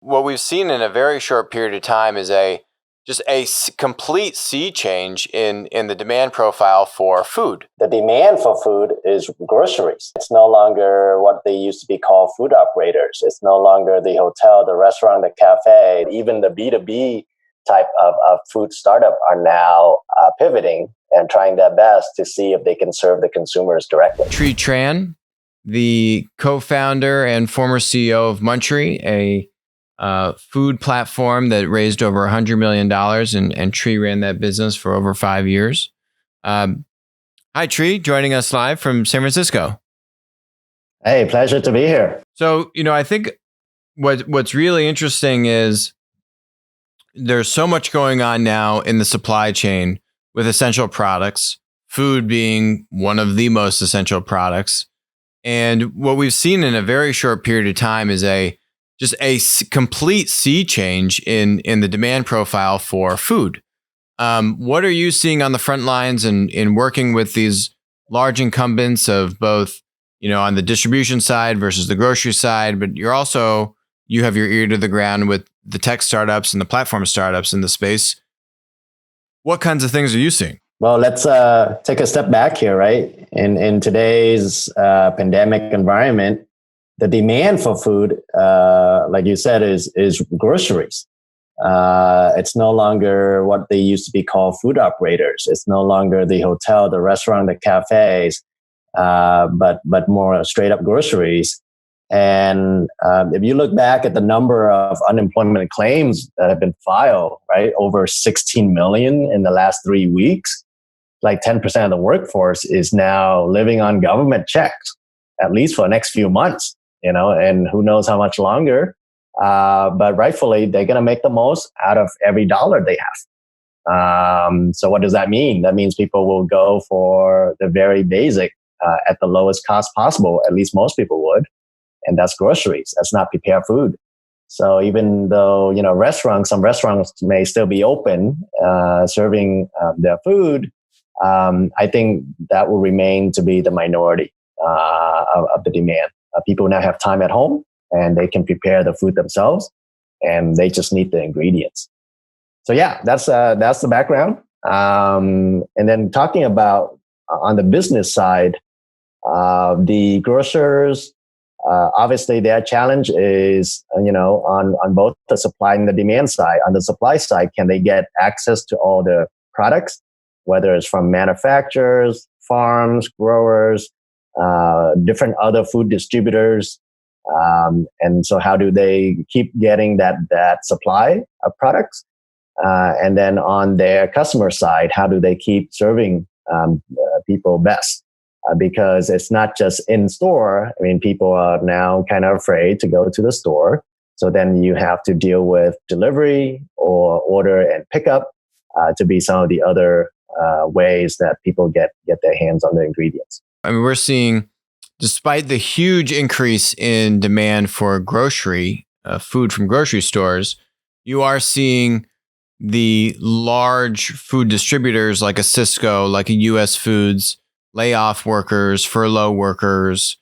what we've seen in a very short period of time is just a complete sea change in the demand profile for food. The demand for food is groceries. It's no longer what they used to be called food operators. It's no longer the hotel, the restaurant, the cafe. Even the B2B type of food startup are now pivoting and trying their best to see if they can serve the consumers directly. Tri Tran, the co-founder and former CEO of Munchery, a food platform that raised over $100 million, and Tri ran that business for over 5 years. Hi, Tri, joining us live from San Francisco. Hey, pleasure to be here. So, I think what's really interesting is there's so much going on now in the supply chain with essential products, food being one of the most essential products. And what we've seen in a very short period of time is just a complete sea change in the demand profile for food. What are you seeing on the front lines in working with these large incumbents of both, on the distribution side versus the grocery side, but you have your ear to the ground with the tech startups and the platform startups in the space. What kinds of things are you seeing? Well, let's take a step back here, right? In today's pandemic environment, the demand for food, like you said, is groceries. It's no longer what they used to be called food operators. It's no longer the hotel, the restaurant, the cafes, but more straight up groceries. And if you look back at the number of unemployment claims that have been filed, right, over 16 million in the last 3 weeks, like 10% of the workforce is now living on government checks, at least for the next few months, and who knows how much longer. But rightfully, they're going to make the most out of every dollar they have. So what does that mean? That means people will go for the very basic at the lowest cost possible. At least most people would. And that's groceries. That's not prepared food. So even though, some restaurants may still be open, serving their food, I think that will remain to be the minority of the demand. People now have time at home and they can prepare the food themselves and they just need the ingredients. So yeah, that's the background. And then talking about on the business side, the grocers, obviously their challenge is, on both the supply and the demand side. On the supply side, can they get access to all the products, whether it's from manufacturers, farms, growers, different other food distributors? And so how do they keep getting that supply of products? And then on their customer side, how do they keep serving people best? Because it's not just in store. I mean, people are now kind of afraid to go to the store. So then you have to deal with delivery or order and pickup to be some of the other ways that people get their hands on the ingredients. I mean, we're seeing, despite the huge increase in demand for grocery food from grocery stores, you are seeing the large food distributors like a Cisco, like a US Foods, lay off workers, furlough workers.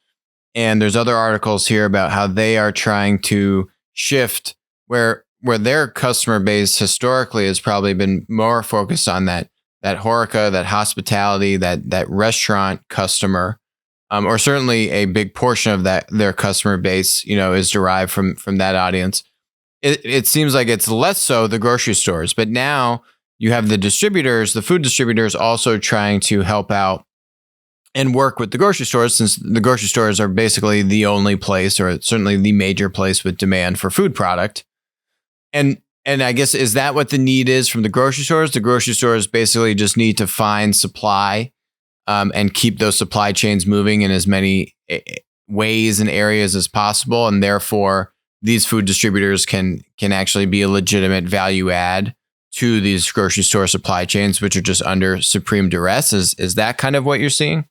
And there's other articles here about how they are trying to shift where their customer base historically has probably been more focused on that HoReCa, that hospitality, that restaurant customer, or certainly a big portion of their customer base, is derived from that audience. It seems like it's less so the grocery stores, but now you have the distributors, the food distributors also trying to help out and work with the grocery stores, since the grocery stores are basically the only place, or certainly the major place with demand for food product. And I guess, is that what the need is from the grocery stores? The grocery stores basically just need to find supply and keep those supply chains moving in as many ways and areas as possible. And therefore, these food distributors can actually be a legitimate value add to these grocery store supply chains, which are just under supreme duress. Is that kind of what you're seeing?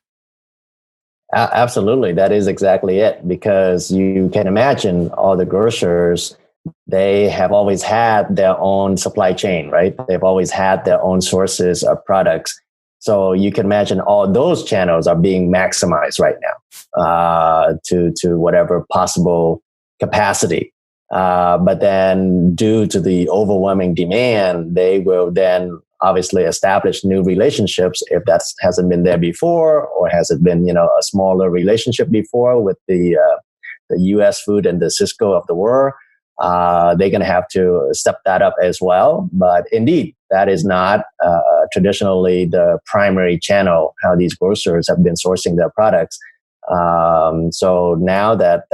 Absolutely. That is exactly it. Because you can imagine all the grocers, they have always had their own supply chain, right? They've always had their own sources of products. So you can imagine all those channels are being maximized right now to whatever possible capacity. But then due to the overwhelming demand, they will then obviously establish new relationships if that hasn't been there before, or has it been, a smaller relationship before with the US Food and the Cisco of the world. They're going to have to step that up as well. But indeed, that is not traditionally the primary channel how these grocers have been sourcing their products. So now that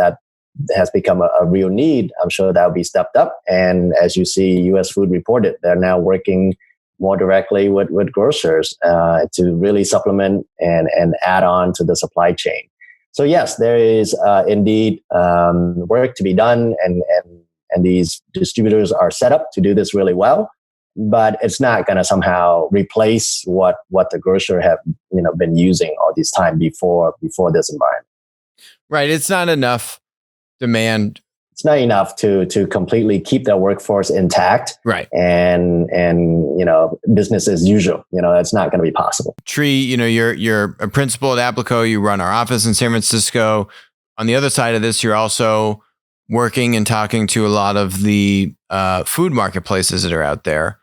has become a real need, I'm sure that will be stepped up. And as you see, US Food reported, they're now working more directly with grocers to really supplement and add on to the supply chain. So yes, there is indeed work to be done, and these distributors are set up to do this really well. But it's not going to somehow replace what the grocer have been using all this time before this environment. Right, it's not enough demand. It's not enough to completely keep their workforce intact. Right, and business as usual. That's not going to be possible. Tri, you're a principal at Applico. You run our office in San Francisco. On the other side of this, you're also working and talking to a lot of the food marketplaces that are out there.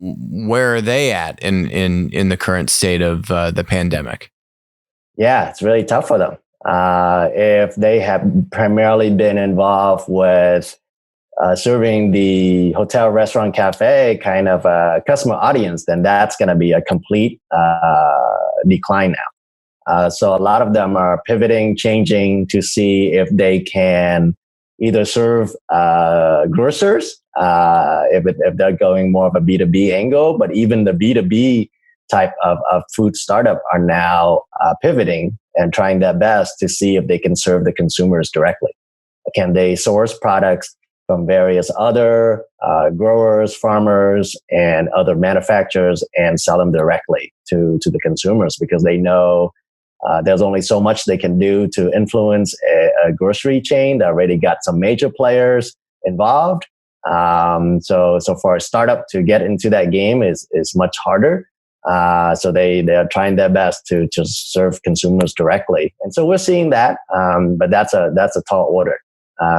Where are they at in the current state of the pandemic? Yeah, it's really tough for them. If they have primarily been involved with serving the hotel, restaurant, cafe kind of customer audience, then that's going to be a complete decline now. So a lot of them are pivoting, changing to see if they can either serve grocers, if they're going more of a B2B angle, but even the B2B type of food startup are now pivoting and trying their best to see if they can serve the consumers directly. Can they source products from various other growers, farmers, and other manufacturers and sell them directly to the consumers, because they know there's only so much they can do to influence a grocery chain that already got some major players involved. So for a startup to get into that game is much harder. So they are trying their best to serve consumers directly, and so we're seeing that. But that's a tall order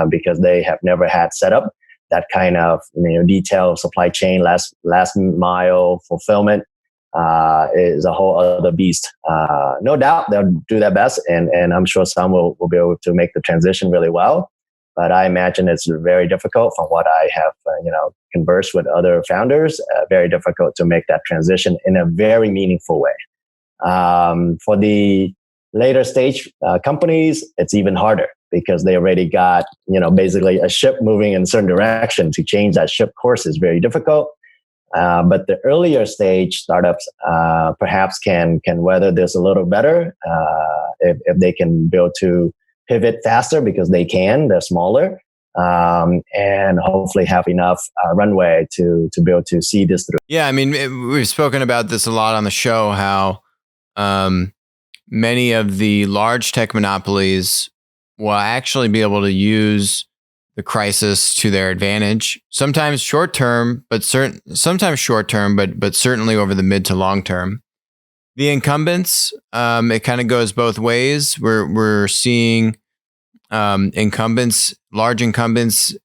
because they have never had set up that kind of detailed supply chain, last mile fulfillment. Is a whole other beast. No doubt they'll do their best, and I'm sure some will be able to make the transition really well. But I imagine it's very difficult from what I have, conversed with other founders, very difficult to make that transition in a very meaningful way. For the later stage companies, it's even harder because they already got, basically a ship moving in a certain direction. To change that ship course is very difficult. But the earlier stage startups perhaps can weather this a little better if they can be able to pivot faster, because they're smaller, and hopefully have enough runway to be able to see this through. Yeah, I mean, we've spoken about this a lot on the show, how many of the large tech monopolies will actually be able to use the crisis to their advantage. Sometimes short term, but sometimes short term, but certainly over the mid to long term. The incumbents, it kind of goes both ways. We're seeing large incumbents,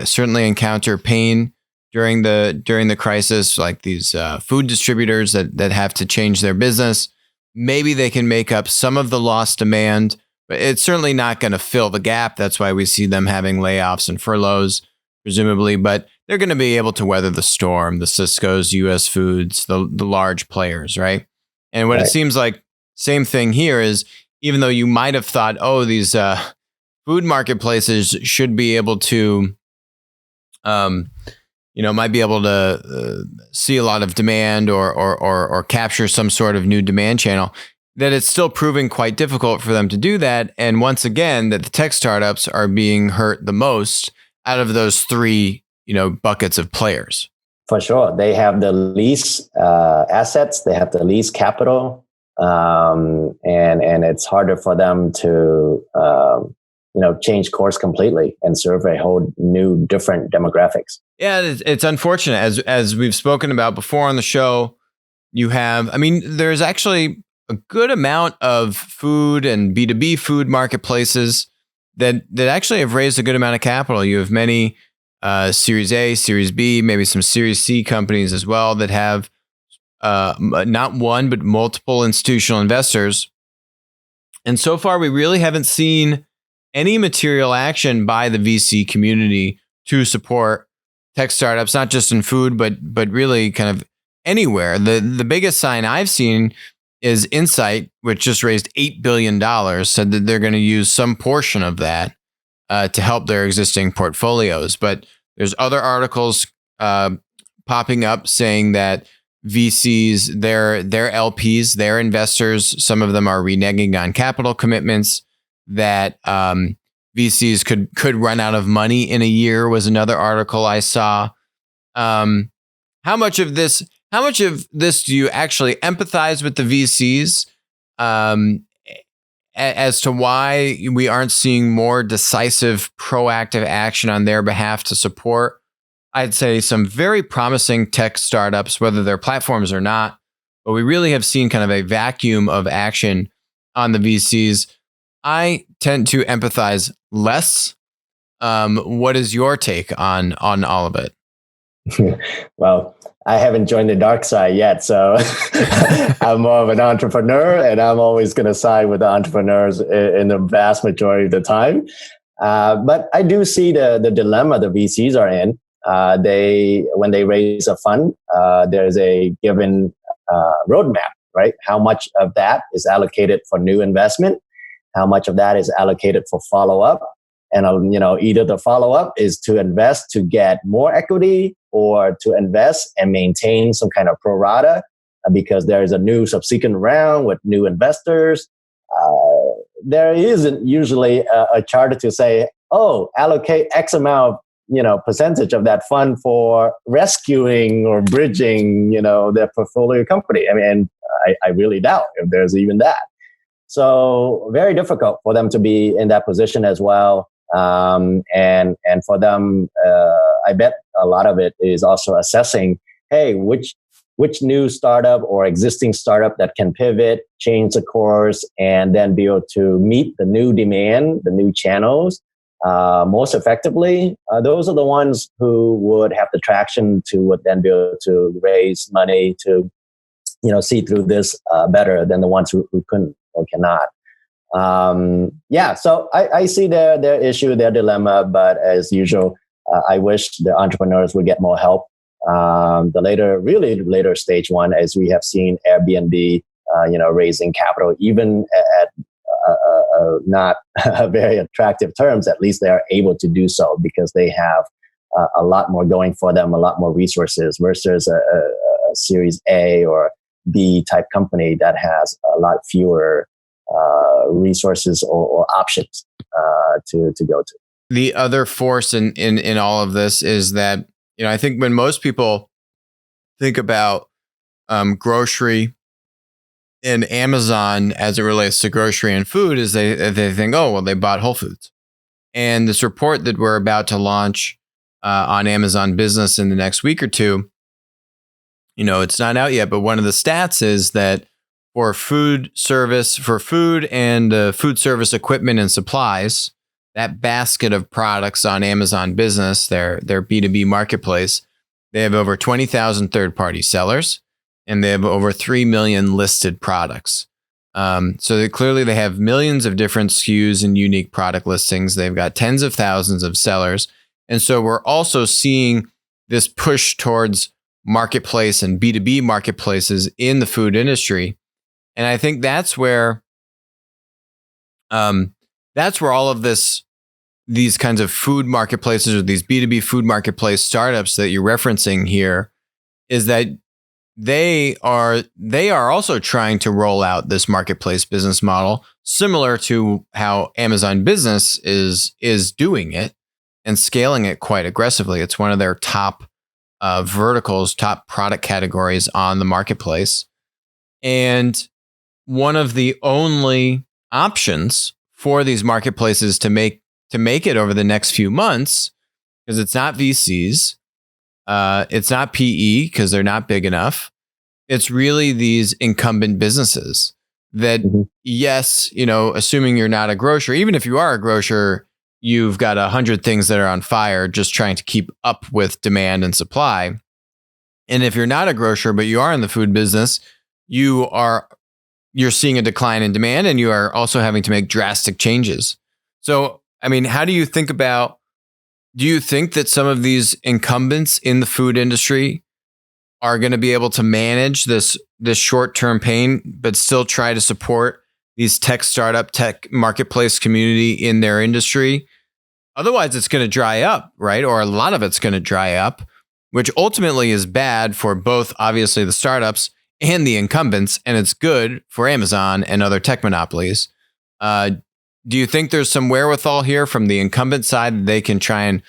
certainly encounter pain during the crisis, like these food distributors that have to change their business. Maybe they can make up some of the lost demand, but it's certainly not going to fill the gap. That's why we see them having layoffs and furloughs, presumably. But they're going to be able to weather the storm. The Cisco's, US Foods, the large players, right? And what It seems like, same thing here is, even though you might have thought, oh, these food marketplaces should be able to, might be able to see a lot of demand or capture some sort of new demand channel, that it's still proving quite difficult for them to do that. And once again, that the tech startups are being hurt the most out of those three, buckets of players. For sure. They have the least assets, they have the least capital, and it's harder for them to change course completely and serve a whole new, different demographics. Yeah, it's unfortunate. As we've spoken about before on the show, there's actually a good amount of food and B2B food marketplaces that actually have raised a good amount of capital. You have many Series A, Series B, maybe some Series C companies as well that have not one, but multiple institutional investors. And so far, we really haven't seen any material action by the VC community to support tech startups, not just in food, but really kind of anywhere. The biggest sign I've seen is Insight, which just raised $8 billion, said that they're going to use some portion of that to help their existing portfolios. But there's other articles popping up saying that VCs, their LPs, their investors, some of them are reneging on capital commitments, that VCs could run out of money in a year, was another article I saw. How much of this do you actually empathize with the VCs as to why we aren't seeing more decisive, proactive action on their behalf to support, I'd say, some very promising tech startups, whether they're platforms or not? But we really have seen kind of a vacuum of action on the VCs. I tend to empathize less. What is your take on all of it? Well, I haven't joined the dark side yet, so I'm more of an entrepreneur, and I'm always going to side with the entrepreneurs in the vast majority of the time. But I do see the dilemma the VCs are in. When they raise a fund, there's a given roadmap, right? How much of that is allocated for new investment? How much of that is allocated for follow-up? And either the follow-up is to invest to get more equity, or to invest and maintain some kind of pro rata because there is a new subsequent round with new investors. There isn't usually a charter to say, allocate X amount, percentage of that fund for rescuing or bridging, their portfolio company. I mean, I really doubt if there's even that. So very difficult for them to be in that position as well. And for them, I bet a lot of it is also assessing, hey, which new startup or existing startup that can pivot, change the course, and then be able to meet the new demand, the new channels most effectively. Those are the ones who would have the traction to would then be able to raise money to, see through this better than the ones who couldn't or cannot. So I see their issue, their dilemma, but as usual, I wish the entrepreneurs would get more help. The later stage one, as we have seen Airbnb, raising capital, even at not very attractive terms, at least they are able to do so because they have a lot more going for them, a lot more resources versus a Series A or B type company that has a lot fewer resources or options to go to. The other force in all of this is that, I think when most people think about grocery and Amazon as it relates to grocery and food, is they think, they bought Whole Foods. And this report that we're about to launch on Amazon Business in the next week or two, it's not out yet, but one of the stats is that for food and food service equipment and supplies, that basket of products on Amazon Business, their B2B marketplace, they have over 20,000 third-party sellers, and they have over 3 million listed products. So clearly they have millions of different SKUs and unique product listings. They've got tens of thousands of sellers. And so we're also seeing this push towards marketplace and B2B marketplaces in the food industry. And I think that's where all of these kinds of food marketplaces or these B2B food marketplace startups that you're referencing here, is that they are also trying to roll out this marketplace business model, similar to how Amazon Business is doing it and scaling it quite aggressively. It's one of their top verticals, top product categories on the marketplace. And one of the only options for these marketplaces to make it over the next few months, because it's not VCs, it's not PE because they're not big enough. It's really these incumbent businesses that, yes, assuming you're not a grocer, even if you are a grocer, you've got 100 things that are on fire just trying to keep up with demand and supply. And if you're not a grocer, but you are in the food business, you're seeing a decline in demand, and you are also having to make drastic changes. So, I mean, do you think that some of these incumbents in the food industry are going to be able to manage this short-term pain, but still try to support these tech marketplace community in their industry? Otherwise, it's going to dry up, right? Or a lot of it's going to dry up, which ultimately is bad for both, obviously, the startups and the incumbents, and it's good for Amazon and other tech monopolies. Do you think there's some wherewithal here from the incumbent side that they can try and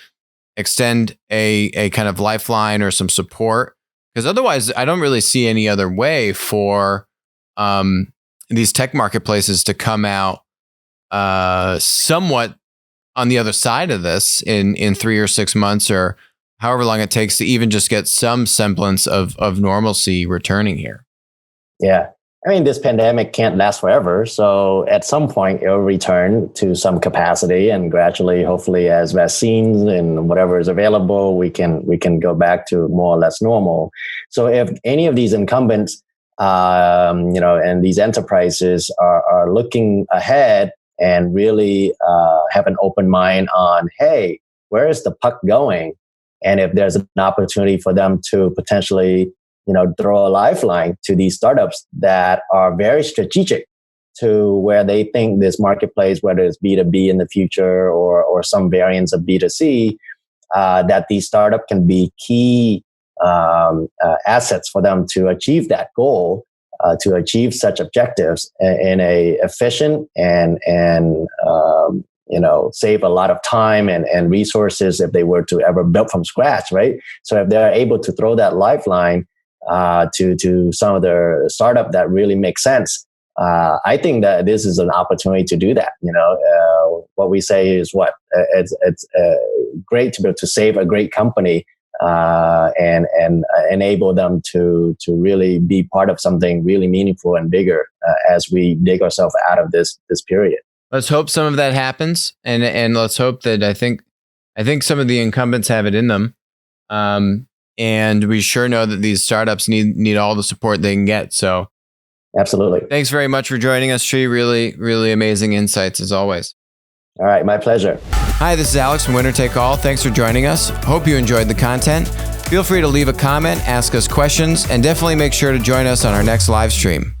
extend a kind of lifeline or some support? Because otherwise, I don't really see any other way for these tech marketplaces to come out somewhat on the other side of this in 3 or 6 months, or however long it takes to even just get some semblance of normalcy returning here. Yeah. I mean, this pandemic can't last forever. So at some point, it will return to some capacity, and gradually, hopefully, as vaccines and whatever is available, we can go back to more or less normal. So if any of these incumbents, and these enterprises are looking ahead and really have an open mind on, hey, where is the puck going? And if there's an opportunity for them to potentially throw a lifeline to these startups that are very strategic to where they think this marketplace, whether it's B2B in the future or some variants of B2C, that these startups can be key assets for them to achieve that goal, to achieve such objectives in a efficient and save a lot of time and resources if they were to ever build from scratch, right? So if they're able to throw that lifeline to some of their startup that really makes sense, I think that this is an opportunity to do that. What we say is it's great to be able to save a great company and enable them to really be part of something really meaningful and bigger as we dig ourselves out of this period. Let's hope some of that happens, and let's hope that I think some of the incumbents have it in them. And we sure know that these startups need all the support they can get. So absolutely. Thanks very much for joining us, Tri. Really, really amazing insights as always. All right. My pleasure. Hi, this is Alex from Winner Take All. Thanks for joining us. Hope you enjoyed the content. Feel free to leave a comment, ask us questions, and definitely make sure to join us on our next live stream.